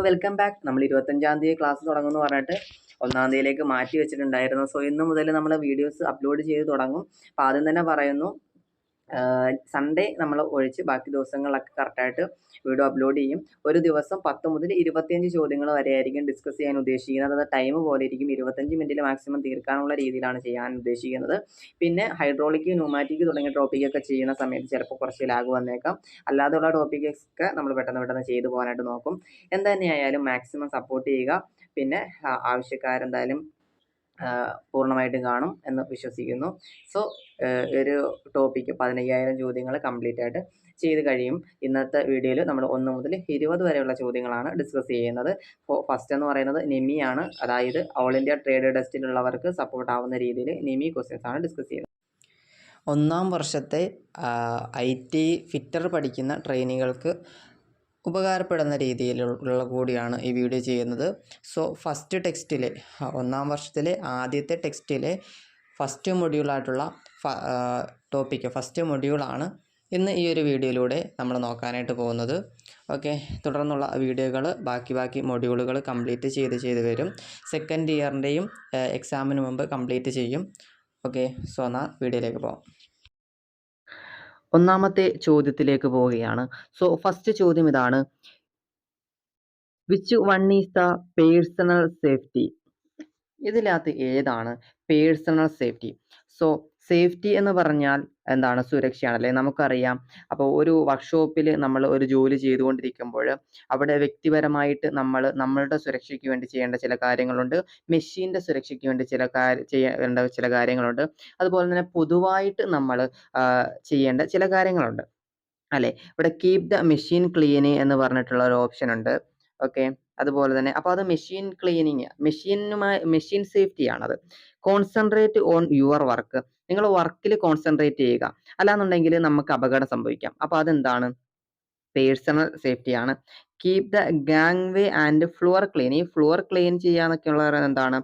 Welcome back. നമ്മൾ 25-ാം തീയതി class തുടങ്ങുമെന്ന് പറഞ്ഞിട്ട് 1-ാം തീയതിയിലേക്ക് മാറ്റി വെച്ചിട്ടുണ്ടായിരുന്നു. സോ ഇന്ന് മുതൽ നമ്മൾ വീഡിയോസ് അപ്ലോഡ് ചെയ്ത് തുടങ്ങും. അപ്പോൾ ആദ്യം തന്നെ പറയുന്നു, സൺഡേ നമ്മൾ ഒഴിച്ച് ബാക്കി ദിവസങ്ങളിലൊക്കെ കറക്റ്റായിട്ട് വീഡിയോ അപ്ലോഡ് ചെയ്യും. ഒരു ദിവസം 10 മുതൽ 25 ചോദ്യങ്ങൾ വരെ ആയിരിക്കും ഡിസ്കസ് ചെയ്യാൻ ഉദ്ദേശിക്കുന്നത്. അത് ടൈം പോലെ ഇരിക്കും. 25 മിനിറ്റിൽ മാക്സിമം തീർക്കാനുള്ള രീതിയിലാണ് ചെയ്യാൻ ഉദ്ദേശിക്കുന്നത്. പിന്നെ ഹൈഡ്രോളിക്, ന്യൂമാറ്റിക് തുടങ്ങിയ ടോപ്പിക്കൊക്കെ ചെയ്യുന്ന സമയത്ത് ചിലപ്പോൾ കുറച്ച് ലാഗ് വന്നേക്കാം. അല്ലാതെയുള്ള ടോപ്പിക്കൊക്കെ നമ്മൾ പെട്ടെന്ന് ചെയ്തു പോകാനായിട്ട് നോക്കും. എന്ത് തന്നെയായാലും മാക്സിമം സപ്പോർട്ട് ചെയ്യുക. പിന്നെ ആവശ്യക്കാരെന്തായാലും പൂർണ്ണമായിട്ടും കാണും എന്ന് വിശ്വസിക്കുന്നു. സോ ഒരു ടോപ്പിക്ക് 15,000 ചോദ്യങ്ങൾ കംപ്ലീറ്റ് ആയിട്ട് ചെയ്ത് കഴിയും. ഇന്നത്തെ വീഡിയോയിൽ നമ്മൾ 1 മുതൽ 20 വരെയുള്ള ചോദ്യങ്ങളാണ് ഡിസ്കസ് ചെയ്യുന്നത്. ഫസ്റ്റ് എന്ന് പറയുന്നത് നിമിയാണ്. അതായത് ഓൾ ഇന്ത്യ ട്രേഡ് ടെസ്റ്റിലുള്ളവർക്ക് സപ്പോർട്ട് ആവുന്ന രീതിയിൽ നിമി ക്വസ്റ്റ്യൻസ് ആണ് ഡിസ്കസ് ചെയ്യുന്നത്. 1-ാം വർഷത്തെ IT ഫിറ്റർ പഠിക്കുന്ന ട്രെയിനികൾക്ക് ഉപകാരപ്പെടുന്ന രീതിയിലുള്ള കൂടിയാണ് ഈ വീഡിയോ ചെയ്യുന്നത്. സോ ഫസ്റ്റ് ടെക്സ്റ്റിലെ 1-ാം വർഷത്തിലെ ആദ്യത്തെ ടെക്സ്റ്റിലെ ഫസ്റ്റ് മൊഡ്യൂളായിട്ടുള്ള ടോപ്പിക്ക് ഫസ്റ്റ് മൊഡ്യൂളാണ് ഇന്ന് ഈ ഒരു വീഡിയോയിലൂടെ നമ്മൾ നോക്കാനായിട്ട് പോകുന്നത്. ഓക്കെ, തുടർന്നുള്ള വീഡിയോകൾ ബാക്കി മൊഡ്യൂളുകൾ കംപ്ലീറ്റ് ചെയ്ത് വരും. സെക്കൻഡ് ഇയറിൻ്റെയും എക്സാമിന് മുമ്പ് കംപ്ലീറ്റ് ചെയ്യും. ഓക്കെ, സോ എന്നാൽ വീഡിയോയിലേക്ക് പോകാം. 1-ാമത്തെ ചോദ്യത്തിലേക്ക് പോവുകയാണ്. സോ ഫസ്റ്റ് ചോദ്യം ഇതാണ്: which one is the personal safety? ഇതിനകത്ത് ഏതാണ് പേഴ്സണൽ സേഫ്റ്റി? സോ സേഫ്റ്റി എന്ന് പറഞ്ഞാൽ എന്താണ്? സുരക്ഷയാണല്ലേ, നമുക്കറിയാം. അപ്പോൾ ഒരു വർക്ക്ഷോപ്പിൽ നമ്മൾ ഒരു ജോലി ചെയ്തുകൊണ്ടിരിക്കുമ്പോൾ അവിടെ വ്യക്തിപരമായിട്ട് നമ്മളുടെ സുരക്ഷയ്ക്ക് വേണ്ടി ചെയ്യേണ്ട ചില കാര്യങ്ങളുണ്ട്. മെഷീൻ്റെ സുരക്ഷയ്ക്ക് വേണ്ടി ചെയ്യേണ്ട ചില കാര്യങ്ങളുണ്ട്. അതുപോലെ തന്നെ പൊതുവായിട്ട് നമ്മൾ ചെയ്യേണ്ട ചില കാര്യങ്ങളുണ്ട് അല്ലേ. ഇവിടെ കീപ് ദ മെഷീൻ ക്ലീൻ എന്ന് പറഞ്ഞിട്ടുള്ള ഒരു ഓപ്ഷൻ ഉണ്ട്. ഓക്കെ, അതുപോലെ തന്നെ അപ്പോൾ അത് മെഷീൻ ക്ലീനിങ്, മെഷീൻ സേഫ്റ്റി ആണത്. കോൺസെൻട്രേറ്റ് ഓൺ യുവർ വർക്ക്, നിങ്ങൾ വർക്കിൽ കോൺസെൻട്രേറ്റ് ചെയ്യുക, അല്ലാന്നുണ്ടെങ്കിൽ നമുക്ക് അപകടം സംഭവിക്കാം. അപ്പോൾ അതെന്താണ്? പേഴ്സണൽ സേഫ്റ്റി ആണ്. Keep the gangway and floor clean, ഈ ഫ്ലോർ ക്ലീൻ ചെയ്യാന്നൊക്കെ ഉള്ളത് എന്താണ്?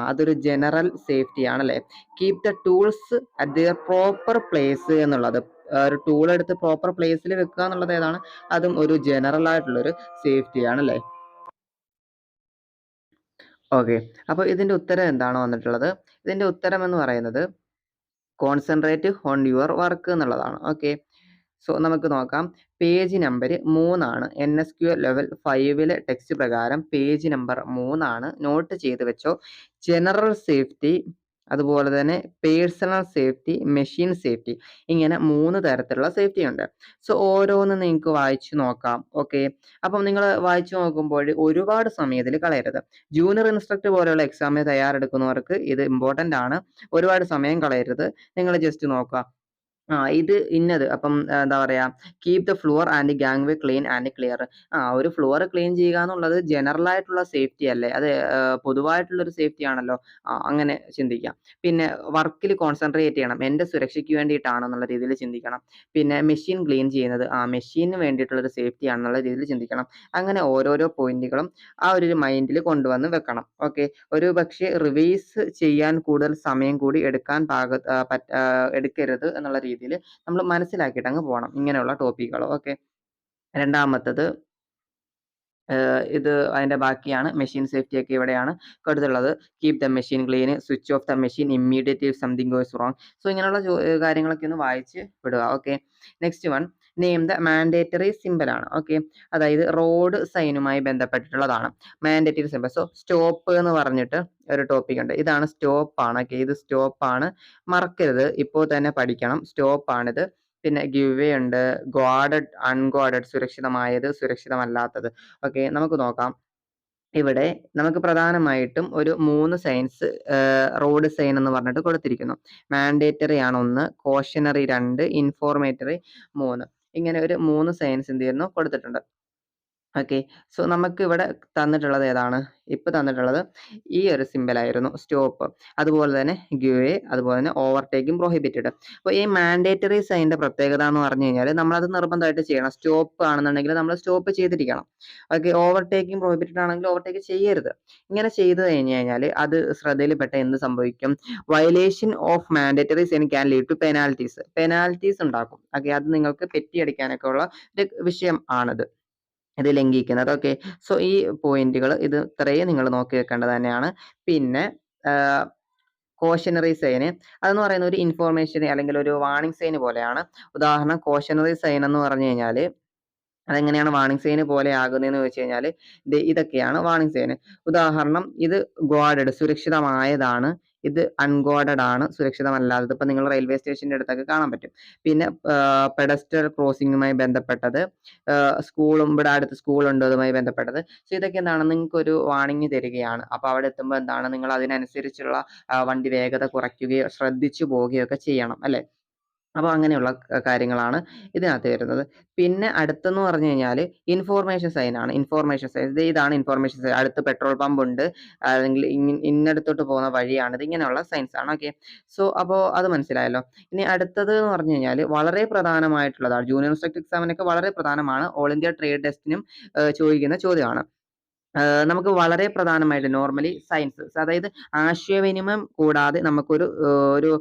അതൊരു ജനറൽ സേഫ്റ്റി ആണല്ലേ. Keep the tools at their proper place എന്നുള്ളത്, ഒരു ടൂൾ എടുത്ത് പ്രോപ്പർ പ്ലേസിൽ വെക്കുക എന്നുള്ളത് ഏതാണ്? അതും ഒരു ജനറൽ ആയിട്ടുള്ളൊരു സേഫ്റ്റി ആണല്ലേ. ഓക്കെ, അപ്പോൾ ഇതിൻ്റെ ഉത്തരം എന്താണ് വന്നിട്ടുള്ളത്? ഇതിൻ്റെ ഉത്തരം എന്ന് പറയുന്നത് കോൺസെൻട്രേറ്റ് ഓൺ യുവർ വർക്ക് എന്നുള്ളതാണ്. ഓക്കെ, സോ നമുക്ക് നോക്കാം. പേജ് നമ്പർ 3 ആണ്. NSQL ലെവൽ 5 ടെക്സ്റ്റ് പ്രകാരം പേജ് നമ്പർ 3 ആണ്. നോട്ട് ചെയ്ത് വെച്ചോ. ജനറൽ സേഫ്റ്റി, അതുപോലെ തന്നെ പേഴ്സണൽ സേഫ്റ്റി, മെഷീൻ സേഫ്റ്റി, ഇങ്ങനെ 3 തരത്തിലുള്ള സേഫ്റ്റി ഉണ്ട്. സോ ഓരോന്ന് നിങ്ങൾക്ക് വായിച്ചു നോക്കാം. ഓക്കെ, അപ്പം നിങ്ങൾ വായിച്ചു നോക്കുമ്പോൾ ഒരുപാട് സമയം ഇതിൽ കളയരുത്. ജൂനിയർ ഇൻസ്ട്രക്ടർ പോലെയുള്ള എക്സാമിന് തയ്യാറെടുക്കുന്നവർക്ക് ഇത് ഇമ്പോർട്ടൻ്റ് ആണ്. ഒരുപാട് സമയം കളയരുത്. നിങ്ങൾ ജസ്റ്റ് നോക്കുക, ഇത് ഇന്നത്. അപ്പം എന്താ പറയാ, keep the floor and gang way clean and clear. ഒരു ഫ്ലോർ ക്ലീൻ ചെയ്യുക എന്നുള്ളത് ജനറൽ ആയിട്ടുള്ള സേഫ്റ്റി അല്ലേ, അത് പൊതുവായിട്ടുള്ളൊരു സേഫ്റ്റി ആണല്ലോ. അങ്ങനെ ചിന്തിക്കാം. പിന്നെ വർക്കിൽ കോൺസെൻട്രേറ്റ് ചെയ്യണം, എൻ്റെ സുരക്ഷയ്ക്ക് വേണ്ടിയിട്ടാണെന്നുള്ള രീതിയിൽ ചിന്തിക്കണം. പിന്നെ മെഷീൻ ക്ലീൻ ചെയ്യുന്നത് മെഷീന് വേണ്ടിയിട്ടുള്ളൊരു സേഫ്റ്റി ആണെന്നുള്ള രീതിയിൽ ചിന്തിക്കണം. അങ്ങനെ ഓരോരോ പോയിന്റുകളും ആ ഒരു മൈൻഡിൽ കൊണ്ടുവന്ന് വെക്കണം. ഓക്കെ, ഒരു പക്ഷേ റിവൈസ് ചെയ്യാൻ കൂടുതൽ സമയം കൂടി എടുക്കരുത് എന്നുള്ള രീതിയിൽ നമ്മൾ മനസ്സിലാക്കിയിട്ട് അങ്ങ് പോകണം ഇങ്ങനെയുള്ള ടോപ്പിക്കുകൾ. ഓക്കെ, രണ്ടാമത്തത് ഇത് അതിൻ്റെ ബാക്കിയാണ്. മെഷീൻ സേഫ്റ്റി ഒക്കെ ഇവിടെയാണ് കൊടുത്തുള്ളത്. Keep the machine clean, switch off the machine immediate if something goes wrong. So ഇങ്ങനെയുള്ള കാര്യങ്ങളൊക്കെ ഒന്ന് വായിച്ച് വിടുക. Okay, next one name the mandatory symbol ആണ്. ഓക്കെ, അതായത് റോഡ് സൈനുമായി ബന്ധപ്പെട്ടിട്ടുള്ളതാണ് മാൻഡേറ്ററി സിമ്പിൾ. സോ സ്റ്റോപ്പ് എന്ന് പറഞ്ഞിട്ട് ഒരു ടോപ്പിക് ഉണ്ട്. ഇതാണ് സ്റ്റോപ്പ് ആണ്. ഓക്കെ, ഇത് സ്റ്റോപ്പ് ആണ്, മറക്കരുത്, ഇപ്പോൾ തന്നെ പഠിക്കണം. സ്റ്റോപ്പ് ആണിത്. പിന്നെ ഗിവ് വേ ഉണ്ട്, ഗാർഡഡ്, അൺഗാർഡഡ്, സുരക്ഷിതമായത്, സുരക്ഷിതമല്ലാത്തത്. ഓക്കെ, നമുക്ക് നോക്കാം. ഇവിടെ നമുക്ക് പ്രധാനമായിട്ടും ഒരു 3 സൈൻസ് റോഡ് സൈൻ എന്ന് പറഞ്ഞിട്ട് കൊടുത്തിരിക്കുന്നു. മാൻഡേറ്ററി ആണ് 1, കോഷനറി 2, ഇൻഫോർമേറ്ററി 3. ഇങ്ങനെ ഒരു 3 സൈൻസ് എന്ത് ചെയ്യുന്നു കൊടുത്തിട്ടുണ്ട്. ഓക്കെ, സോ നമുക്ക് ഇവിടെ തന്നിട്ടുള്ളത് ഏതാണ്? ഇപ്പം തന്നിട്ടുള്ളത് ഈ ഒരു സിമ്പിൾ ആയിരുന്നു, സ്റ്റോപ്പ്. അതുപോലെ തന്നെ ഗിവ് വേ, അതുപോലെ തന്നെ ഓവർടേക്കിംഗ് പ്രൊഹിബിറ്റഡ്. അപ്പോൾ ഈ മാൻഡേറ്ററി സൈനിന്റെ പ്രത്യേകത എന്ന് പറഞ്ഞു കഴിഞ്ഞാൽ നമ്മളത് നിർബന്ധമായിട്ട് ചെയ്യണം. സ്റ്റോപ്പ് ആണെന്നുണ്ടെങ്കിൽ നമ്മൾ സ്റ്റോപ്പ് ചെയ്തിരിക്കണം. ഓക്കെ, ഓവർടേക്കിംഗ് പ്രൊഹിബിറ്റഡ് ആണെങ്കിൽ ഓവർടേക്ക് ചെയ്യരുത്. ഇങ്ങനെ ചെയ്തു കഴിഞ്ഞു കഴിഞ്ഞാൽ അത് ശ്രദ്ധയിൽപ്പെട്ട എന്ത് സംഭവിക്കും? Violation of mandatory sign can lead to penalties ഉണ്ടാക്കും. ഓക്കെ, അത് നിങ്ങൾക്ക് പെറ്റി അടിക്കാനൊക്കെ ഉള്ള ഒരു വിഷയം ആണിത്. ഇത് ലംഘിക്കുന്നത്. ഓക്കെ. സോ ഈ പോയിന്റുകൾ ഇത് ഇത്രയും നിങ്ങൾ നോക്കി വെക്കേണ്ടത് തന്നെയാണ്. പിന്നെ കോഷനറി സൈൻ അതെന്ന് പറയുന്ന ഒരു ഇൻഫോർമേഷൻ അല്ലെങ്കിൽ ഒരു വാർണിംഗ് സൈൻ പോലെയാണ്. ഉദാഹരണം കോഷനറി സൈൻ എന്ന് പറഞ്ഞു കഴിഞ്ഞാൽ അതെങ്ങനെയാണ് വാർണിംഗ് സൈൻ പോലെ ആകുന്നതെന്ന് വെച്ച് കഴിഞ്ഞാൽ ഇതൊക്കെയാണ് വാർണിംഗ് സൈൻ. ഉദാഹരണം ഇത് ഗാർഡഡ് സുരക്ഷിതമായതാണ്, ഇത് അൺഗാർഡഡ് ആണ് സുരക്ഷിതമല്ലാത്തത്. ഇപ്പൊ നിങ്ങൾ റെയിൽവേ സ്റ്റേഷന്റെ അടുത്തൊക്കെ കാണാൻ പറ്റും. പിന്നെ പെഡസ്ട്രൽ ക്രോസിംഗുമായി ബന്ധപ്പെട്ടത്, സ്കൂളും ഇവിടെ അടുത്ത് സ്കൂളുണ്ട് അതുമായി ബന്ധപ്പെട്ടത്. സോ ഇതൊക്കെ എന്താണ് നിങ്ങൾക്ക് ഒരു വാർണിംഗ് തരികയാണ്. അപ്പൊ അവിടെ എത്തുമ്പോൾ എന്താണ് നിങ്ങൾ അതിനനുസരിച്ചുള്ള വണ്ടി വേഗത കുറയ്ക്കുകയോ ശ്രദ്ധിച്ചു പോവുകയോ ഒക്കെ ചെയ്യണം അല്ലെ. അപ്പോൾ അങ്ങനെയുള്ള കാര്യങ്ങളാണ് ഇതിനകത്ത് വരുന്നത്. പിന്നെ അടുത്തെന്ന് പറഞ്ഞു കഴിഞ്ഞാൽ ഇൻഫോർമേഷൻ സൈൻ ആണ്. ഇൻഫോർമേഷൻ സൈൻ ഇതാണ് ഇൻഫോർമേഷൻ സൈൻ. അടുത്ത് പെട്രോൾ പമ്പ് ഉണ്ട്, അല്ലെങ്കിൽ ഇന്നടത്തോട്ട് പോകുന്ന വഴിയാണിത്, ഇങ്ങനെയുള്ള സൈൻസ് ആണ്. ഓക്കെ. സോ അപ്പോൾ അത് മനസ്സിലായല്ലോ. ഇനി അടുത്തത് എന്ന് പറഞ്ഞു കഴിഞ്ഞാൽ വളരെ പ്രധാനമായിട്ടുള്ളതാണ്, ജൂനിയർ ഇൻസ്ട്രക്ടർ എക്സാമിനൊക്കെ വളരെ പ്രധാനമാണ്, ഓൾ ഇന്ത്യ ട്രേഡ് ടെസ്റ്റിനും ചോദിക്കുന്ന ചോദ്യമാണ്. നമുക്ക് വളരെ പ്രധാനമായിട്ട് നോർമലി സയൻസ്, അതായത് ആശയവിനിമയം കൂടാതെ നമുക്കൊരു ഒരു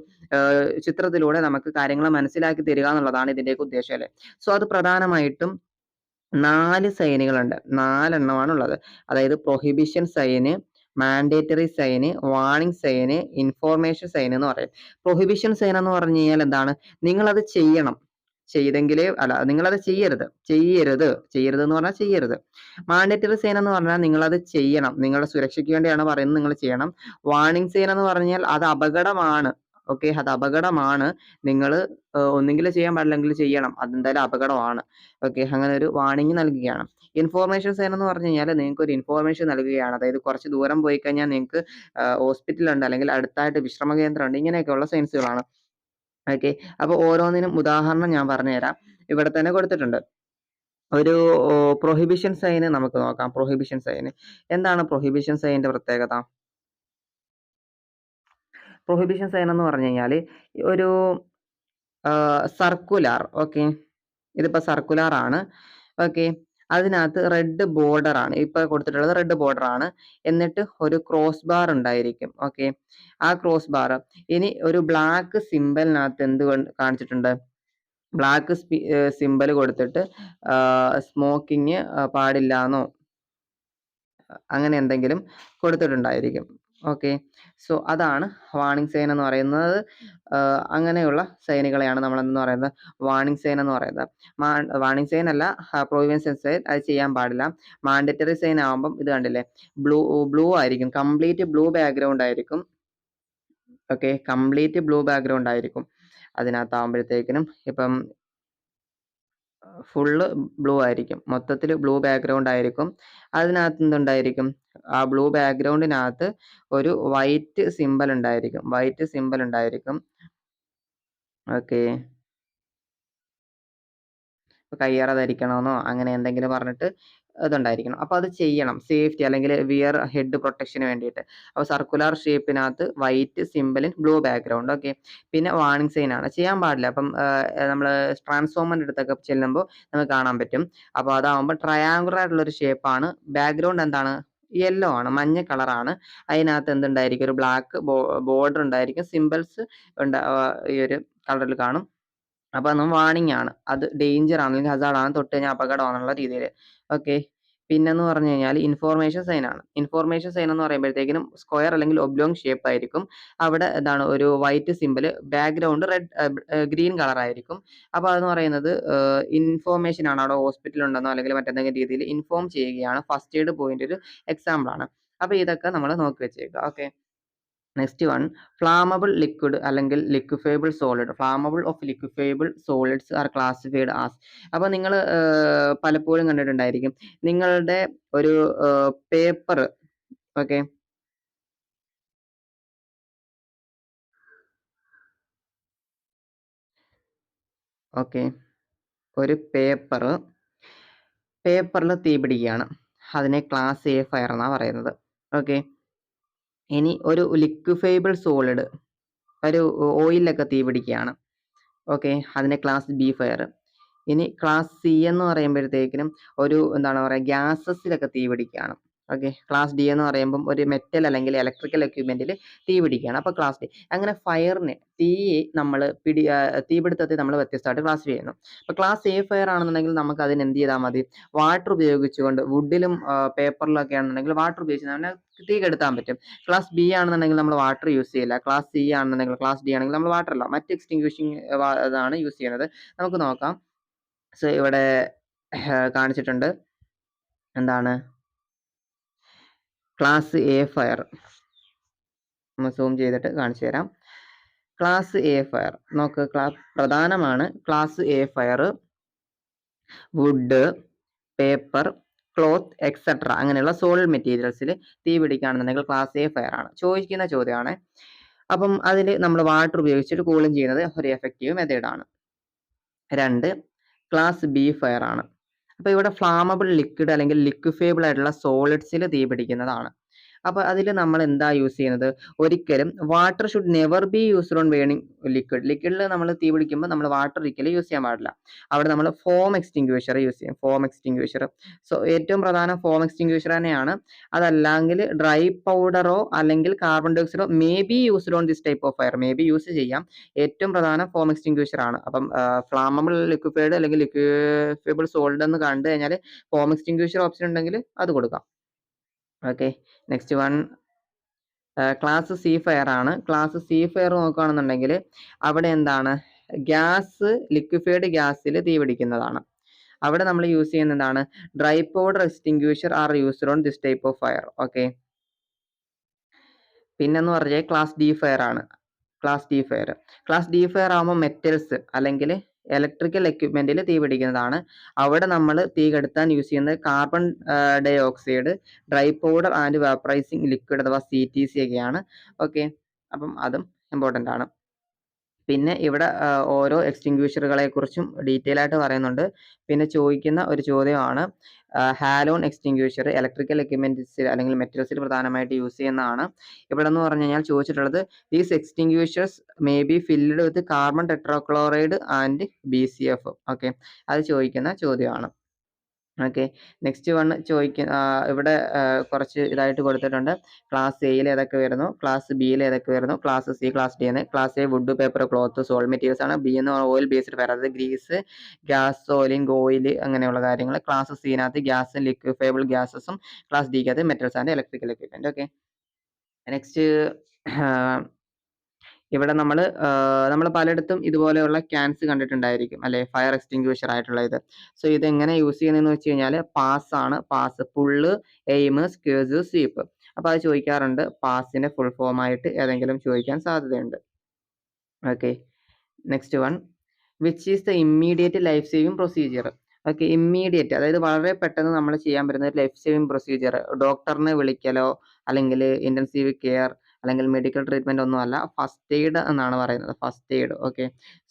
ചിത്രത്തിലൂടെ നമുക്ക് കാര്യങ്ങൾ മനസ്സിലാക്കി തരിക എന്നുള്ളതാണ് ഇതിന്റെയൊക്കെ ഉദ്ദേശം അല്ലേ. സോ അത് പ്രധാനമായിട്ടും 4 സൈനുകളുണ്ട്, 4 എണ്ണമാണ് ഉള്ളത്. അതായത് prohibition sign, mandatory sign, warning sign, information sign എന്ന് പറയും. പ്രൊഹിബിഷൻ സൈൻ എന്ന് പറഞ്ഞു കഴിഞ്ഞാൽ എന്താണ്, നിങ്ങളത് ചെയ്യണം, ചെയ്തെങ്കിലേ അല്ല നിങ്ങളത് ചെയ്യരുത്, ചെയ്യരുത് എന്ന് പറഞ്ഞാൽ ചെയ്യരുത്. മാൻഡേറ്ററി സൈൻ എന്ന് പറഞ്ഞാൽ നിങ്ങളത് ചെയ്യണം, നിങ്ങളുടെ സുരക്ഷയ്ക്ക് വേണ്ടിയാണ് പറയുന്നത്, നിങ്ങൾ ചെയ്യണം. വാർണിംഗ് സൈൻ എന്ന് പറഞ്ഞാൽ അത് അപകടമാണ്. ഓക്കെ, അത് അപകടമാണ്, നിങ്ങൾ ഒന്നെങ്കിൽ ചെയ്യാൻ പാടില്ലെങ്കിൽ ചെയ്യണം, അതെന്തായാലും അപകടമാണ്. ഓക്കെ, അങ്ങനെ ഒരു വാർണിംഗ് നൽകുകയാണ്. ഇൻഫോർമേഷൻ സൈൻ എന്ന് പറഞ്ഞു കഴിഞ്ഞാൽ നിങ്ങൾക്ക് ഒരു ഇൻഫോർമേഷൻ നൽകുകയാണ്. അതായത് കുറച്ച് ദൂരം പോയി കഴിഞ്ഞാൽ നിങ്ങൾക്ക് ഹോസ്പിറ്റൽ ഉണ്ട്, അല്ലെങ്കിൽ അടുത്തായിട്ട് വിശ്രമ കേന്ദ്രം ഉണ്ട്, ഇങ്ങനെയൊക്കെയുള്ള സൈൻസുകളാണ്. ഓക്കെ. അപ്പൊ ഓരോന്നിനും ഉദാഹരണം ഞാൻ പറഞ്ഞുതരാം, ഇവിടെ തന്നെ കൊടുത്തിട്ടുണ്ട്. ഒരു പ്രൊഹിബിഷൻ സൈന് നമുക്ക് നോക്കാം. പ്രൊഹിബിഷൻ സൈന് എന്താണ്? പ്രൊഹിബിഷൻ സൈനിന്റെ പ്രത്യേകത, പ്രൊഹിബിഷൻ സൈൻ എന്ന് പറഞ്ഞു കഴിഞ്ഞാൽ ഒരു സർക്കുലാർ. ഓക്കെ, ഇതിപ്പോ സർക്കുലാർ ആണ്. ഓക്കെ, അതിനകത്ത് റെഡ് ബോർഡർ ആണ്, ഇപ്പൊ കൊടുത്തിട്ടുള്ളത് റെഡ് ബോർഡർ ആണ്. എന്നിട്ട് ഒരു ക്രോസ് ബാർ ഉണ്ടായിരിക്കും. ഓക്കെ, ആ ക്രോസ് ബാർ ഇനി ഒരു ബ്ലാക്ക് സിമ്പലിനകത്ത് എന്ത് കാണിച്ചിട്ടുണ്ട്, ബ്ലാക്ക് സിമ്പൽ കൊടുത്തിട്ട് സ്മോക്കിങ് പാടില്ലാന്നോ അങ്ങനെ എന്തെങ്കിലും കൊടുത്തിട്ടുണ്ടായിരിക്കും. ഓക്കെ, സോ അതാണ് വാർണിംഗ് സൈൻ എന്ന് പറയുന്നത്. അങ്ങനെയുള്ള സൈനുകളെയാണ് നമ്മൾ എന്ന് പറയുന്നത് വാർണിംഗ് സൈൻ എന്ന് പറയുന്നത്. വാർണിംഗ് സൈൻ അല്ല, പ്രൊഹിബിഷൻ സൈൻ, അത് ചെയ്യാൻ പാടില്ല. മാൻഡേറ്ററി സൈൻ ആവുമ്പം ഇത് കണ്ടില്ലേ, ബ്ലൂ ആയിരിക്കും, കംപ്ലീറ്റ് ബ്ലൂ ബാക്ക്ഗ്രൗണ്ട് ആയിരിക്കും. ഓക്കെ, കംപ്ലീറ്റ് ബ്ലൂ ബാക്ക്ഗ്രൗണ്ട് ആയിരിക്കും അതിനകത്താവുമ്പോഴത്തേക്കിനും. ഇപ്പം ഫുള്ള് ബ്ലൂ ആയിരിക്കും, മൊത്തത്തിൽ ബ്ലൂ ബാക്ക്ഗ്രൗണ്ട് ആയിരിക്കും. അതിനകത്ത് എന്തുണ്ടായിരിക്കും, ആ ബ്ലൂ ബാക്ക്ഗ്രൗണ്ടിനകത്ത് ഒരു വൈറ്റ് സിമ്പൽ ഉണ്ടായിരിക്കും. ഓക്കെ, കയ്യറ ധരിക്കണമെന്നോ അങ്ങനെ എന്തെങ്കിലും പറഞ്ഞിട്ട് ഇതുണ്ടായിരിക്കണം. അപ്പൊ അത് ചെയ്യണം, സേഫ്റ്റി അല്ലെങ്കിൽ വിയർ ഹെഡ് പ്രൊട്ടക്ഷന് വേണ്ടിയിട്ട്. അപ്പൊ സർക്കുലർ ഷേപ്പിനകത്ത് വൈറ്റ് സിമ്പലിൻ ബ്ലൂ ബാക്ക്ഗ്രൗണ്ട്. ഓക്കെ, പിന്നെ വാർണിംഗ് സൈൻ ആണ്, ചെയ്യാൻ പാടില്ല. അപ്പം നമ്മൾ ട്രാൻസ്ഫോമറിന്റെ അടുത്തൊക്കെ ചെല്ലുമ്പോൾ നമുക്ക് കാണാൻ പറ്റും. അപ്പൊ അതാവുമ്പോൾ ട്രയാങ്കുലർ ആയിട്ടുള്ള ഒരു ഷേപ്പാണ്, ബാക്ക്ഗ്രൗണ്ട് എന്താണ്, യെല്ലോ ആണ്, മഞ്ഞ കളറാണ്. അതിനകത്ത് എന്തുണ്ടായിരിക്കും, ഒരു ബ്ലാക്ക് ബോർഡർ ഉണ്ടായിരിക്കും, സിമ്പിൾസ് ഈ ഒരു കളറിൽ കാണും. അപ്പൊ അത് വാർണിംഗ് ആണ്, അത് ഡേഞ്ചർ ആണ്, അല്ലെങ്കിൽ ഹസാർഡ് ആണ്, തൊട്ട് കഴിഞ്ഞാൽ അപകടമാണെന്നുള്ള രീതിയിൽ. ഓക്കെ, പിന്നെന്ന് പറഞ്ഞു കഴിഞ്ഞാൽ ഇൻഫോർമേഷൻ സൈൻ ആണ്. ഇൻഫോർമേഷൻ സൈൻ എന്ന് പറയുമ്പോഴത്തേക്കിനും സ്ക്വയർ അല്ലെങ്കിൽ ഒബ്ലോങ് ഷേപ്പ് ആയിരിക്കും. അവിടെ എന്താണ് ഒരു white simple, background green colour ആയിരിക്കും. അപ്പൊ അതെന്ന് പറയുന്നത് ഇൻഫോർമേഷൻ ആണ്, അവിടെ ഹോസ്പിറ്റൽ ഉണ്ടെന്നോ അല്ലെങ്കിൽ മറ്റെന്തെങ്കിലും രീതിയിൽ ഇൻഫോം ചെയ്യുകയാണ്. ഫസ്റ്റ് എയ്ഡ് പോയിന്റ് ഒരു എക്സാമ്പിൾ ആണ്. അപ്പൊ ഇതൊക്കെ നമ്മൾ നോക്കി വെച്ചേക്കുക. Okay, next one, flammable liquid അല്ലെങ്കിൽ liquefiable solid. Flammable of liquefiable solids are classified as. അപ്പൊ നിങ്ങൾ പലപ്പോഴും കണ്ടിട്ടുണ്ടായിരിക്കും, നിങ്ങളുടെ ഒരു പേപ്പർ. ഓക്കെ, ഓക്കെ, ഒരു പേപ്പറിൽ തീ പിടിക്കുകയാണ്, അതിനെ ക്ലാസ് എ ഫയർ എന്നാണ് പറയുന്നത്. ഓക്കെ, ഇനി ഒരു ലിക്വിഫയബിൾ സോളിഡ്, ഒരു ഓയിലൊക്കെ തീ പിടിക്കുകയാണ്. ഓക്കെ, അതിനെ ക്ലാസ് ബി ഫയർ. ഇനി ക്ലാസ് സി എന്ന് പറയുമ്പോഴത്തേക്കിനും ഒരു എന്താണ് പറയുക, ഗ്യാസസിലൊക്കെ തീ പിടിക്കുകയാണ്. ഓക്കെ. ക്ലാസ് ഡി എന്ന് പറയുമ്പം ഒരു മെറ്റൽ അല്ലെങ്കിൽ ഇലക്ട്രിക്കൽ എക്യുപ്മെന്റിൽ തീ പിടിക്കുകയാണ്. അപ്പോൾ ക്ലാസ് ഡി. അങ്ങനെ ഫയറിന് നമ്മൾ തീപിടുത്തത്തെ നമ്മൾ വ്യത്യസ്തമായിട്ട് ക്ലാസിഫൈ ചെയ്യുന്നു. അപ്പോൾ ക്ലാസ് എ ഫയർ ആണെന്നുണ്ടെങ്കിൽ നമുക്ക് അതിന് എന്ത് ചെയ്താൽ മതി, വാട്ടർ ഉപയോഗിച്ചുകൊണ്ട് വുഡിലും പേപ്പറിലൊക്കെ ആണെന്നുണ്ടെങ്കിൽ വാട്ടർ ഉപയോഗിച്ച് തന്നെ തീ കെടുത്താൻ പറ്റും. ക്ലാസ് ബി ആണെന്നുണ്ടെങ്കിൽ നമ്മൾ വാട്ടർ യൂസ് ചെയ്യില്ല. ക്ലാസ് സി ആണെന്നുണ്ടെങ്കിൽ, ക്ലാസ് ഡി ആണെങ്കിൽ നമ്മൾ വാട്ടർ അല്ല മറ്റ് എക്സ്റ്റിങ്ക്വിഷിംഗ് ഇതാണ് യൂസ് ചെയ്യുന്നത്. നമുക്ക് നോക്കാം. സോ ഇവിടെ കാണിച്ചിട്ടുണ്ട് എന്താണ് ക്ലാസ് എ ഫയർ. നമ്മൾ സൂം ചെയ്തിട്ട് കാണിച്ചു തരാം. ക്ലാസ് എ ഫയർ നോക്ക്, പ്രധാനമാണ് class A fire wood, paper, cloth etcetera അങ്ങനെയുള്ള സോളിഡ് മെറ്റീരിയൽസിൽ തീ പിടിക്കുകയാണെന്നുണ്ടെങ്കിൽ ക്ലാസ് എ ഫയർ ആണ്. ചോദിക്കുന്ന ചോദ്യമാണ്. അപ്പം അതിൽ നമ്മൾ വാട്ടർ ഉപയോഗിച്ചിട്ട് കൂളിംഗ് ചെയ്യുന്നത് ഒരു എഫക്റ്റീവ് മെത്തേഡാണ്. 2 ക്ലാസ് ബി ഫയർ ആണ്. അപ്പോൾ ഇവിടെ ഫ്ലാമബിൾ ലിക്വിഡ് അല്ലെങ്കിൽ ലിക്വിഫയബിൾ ആയിട്ടുള്ള സോളിഡ്സിൽ തീ പിടിക്കുന്നതാണ്. അപ്പോൾ അതിൽ നമ്മൾ എന്താ യൂസ് ചെയ്യുന്നത്, ഒരിക്കലും water should never be used on burning ലിക്വിഡിൽ നമ്മൾ തീ പിടിക്കുമ്പോൾ നമ്മൾ വാട്ടർ ഒരിക്കലും യൂസ് ചെയ്യാൻ പാടില്ല. അവിടെ നമ്മൾ ഫോം എക്സ്റ്റിങ്ക്വിഷർ യൂസ് ചെയ്യും. ഫോം എക്സ്റ്റിങ്ക്വിഷർ ഏറ്റവും പ്രധാനം ഫോം എക്സ്റ്റിങ്ക്വിഷർ തന്നെയാണ്. അതല്ലെങ്കിൽ ഡ്രൈ പൗഡറോ അല്ലെങ്കിൽ കാർബൺ ഡൈ ഓക്സൈഡോ may be used on this type of fire, may be use ചെയ്യാം. ഏറ്റവും പ്രധാനം ഫോം എക്സ്റ്റിങ്ക്വിഷർ ആണ്. അപ്പം ഫ്ലാമബിൾ ലിക്വിഫൈഡ് അല്ലെങ്കിൽ ലിക്വിഫയബിൾ സോൾഡ് എന്ന് കണ്ടു കഴിഞ്ഞാൽ ഫോം എക്സ്റ്റിങ്ക്വിഷർ ഓപ്ഷൻ ഉണ്ടെങ്കിൽ അത് കൊടുക്കാം. Okay. Next one class C fire ആണ്. ക്ലാസ് സി ഫയർ നോക്കുകയാണെന്നുണ്ടെങ്കിൽ അവിടെ എന്താണ്, ഗ്യാസ് ലിക്വിഫൈഡ് ഗ്യാസിൽ തീ പിടിക്കുന്നതാണ്. അവിടെ നമ്മൾ യൂസ് ചെയ്യുന്നതാണ് dry powder extinguisher are used on this type of fire. Okay. പിന്നെന്ന് പറഞ്ഞാൽ ക്ലാസ് ഡി ഫയർ ആണ്. ക്ലാസ് ഡി ഫയർ ആകുമ്പോൾ മെറ്റൽസ് അല്ലെങ്കിൽ ഇലക്ട്രിക്കൽ എക്യുപ്മെന്റിൽ തീ പിടിക്കുന്നതാണ്. അവിടെ നമ്മൾ തീ കെടുത്താൻ യൂസ് ചെയ്യുന്നത് carbon dioxide, dry powder and vaporising liquid അഥവാ CTC ഒക്കെയാണ്. ഓക്കെ. അപ്പം അതും ഇമ്പോർട്ടൻ്റ് ആണ്. പിന്നെ ഇവിടെ ഓരോ എക്സ്റ്റിങ്ക്വിഷറുകളെ കുറിച്ചും ഡീറ്റെയിൽ ആയിട്ട് പറയുന്നുണ്ട്. പിന്നെ ചോദിക്കുന്ന ഒരു ചോദ്യമാണ് ഹാലോൺ എക്സ്റ്റിങ്ക്വിഷർ ഇലക്ട്രിക്കൽ എക്യുപ്മെന്റ്സിൽ അല്ലെങ്കിൽ മെറ്റൽസിൽ പ്രധാനമായിട്ട് യൂസ് ചെയ്യുന്നതാണ്. ഇവിടെ എന്ന് പറഞ്ഞു കഴിഞ്ഞാൽ ചോദിച്ചിട്ടുള്ളത് these extinguishers may be filled with carbon tetrachloride and BCF. Okay, അത് ചോദിക്കുന്ന ചോദ്യമാണ്. ഓക്കെ. നെക്സ്റ്റ് വൺ ഇവിടെ കുറച്ച് ഇതായിട്ട് കൊടുത്തിട്ടുണ്ട്. ക്ലാസ് എയിൽ ഏതൊക്കെ വരുന്നു, ക്ലാസ് ബിയിൽ ഏതൊക്കെ വരുന്നു, ക്ലാസ് സി, ക്ലാസ് ഡി എന്ന്. Class A wood, paper, cloth, solid materials ആണ്. ബി എന്ന് ഓയിൽ ബേസ്ഡ് ഫയർ, അതായത് ഗ്രീസ്, ഗ്യാസ്, ഓയിലിംഗ്, ഓയിൽ അങ്ങനെയുള്ള കാര്യങ്ങൾ. ക്ലാസ് സിനകത്ത് ഗ്യാസും ലിക്വിഫയബിൾ ഗ്യാസസും. ക്ലാസ് ഡിക്കകത്ത് metals and electrical equipment. Okay. Next ഇവിടെ നമ്മൾ പലയിടത്തും ഇതുപോലെയുള്ള ക്യാൻസ് കണ്ടിട്ടുണ്ടായിരിക്കും അല്ലെ, ഫയർ എക്സ്റ്റിങ്ക്വിഷർ ആയിട്ടുള്ള ഇത്. സോ ഇത് എങ്ങനെ യൂസ് ചെയ്യുന്നതെന്ന് വെച്ച് കഴിഞ്ഞാൽ പാസ് ആണ്. പാസ്, പുള്ള്, എയിം, സ്ക്വേഴ്സ്, സ്വീപ്പ്. അപ്പോൾ അത് ചോദിക്കാറുണ്ട്. പാസിന്റെ ഫുൾ ഫോം ആയിട്ട് ഏതെങ്കിലും ചോദിക്കാൻ സാധ്യതയുണ്ട്. Okay. Next one which is the immediate life saving procedure. Okay. Immediate അതായത് വളരെ പെട്ടെന്ന് നമ്മൾ ചെയ്യാൻ പറ്റുന്ന ഒരു ലൈഫ് സേവിങ് പ്രൊസീജിയർ, ഡോക്ടറിനെ വിളിക്കലോ അല്ലെങ്കിൽ ഇന്റൻസീവ് കെയർ അല്ലെങ്കിൽ മെഡിക്കൽ ട്രീറ്റ്മെന്റ് ഒന്നും അല്ല, ഫസ്റ്റ് എയ്ഡ് എന്നാണ് പറയുന്നത്. First aid. Okay.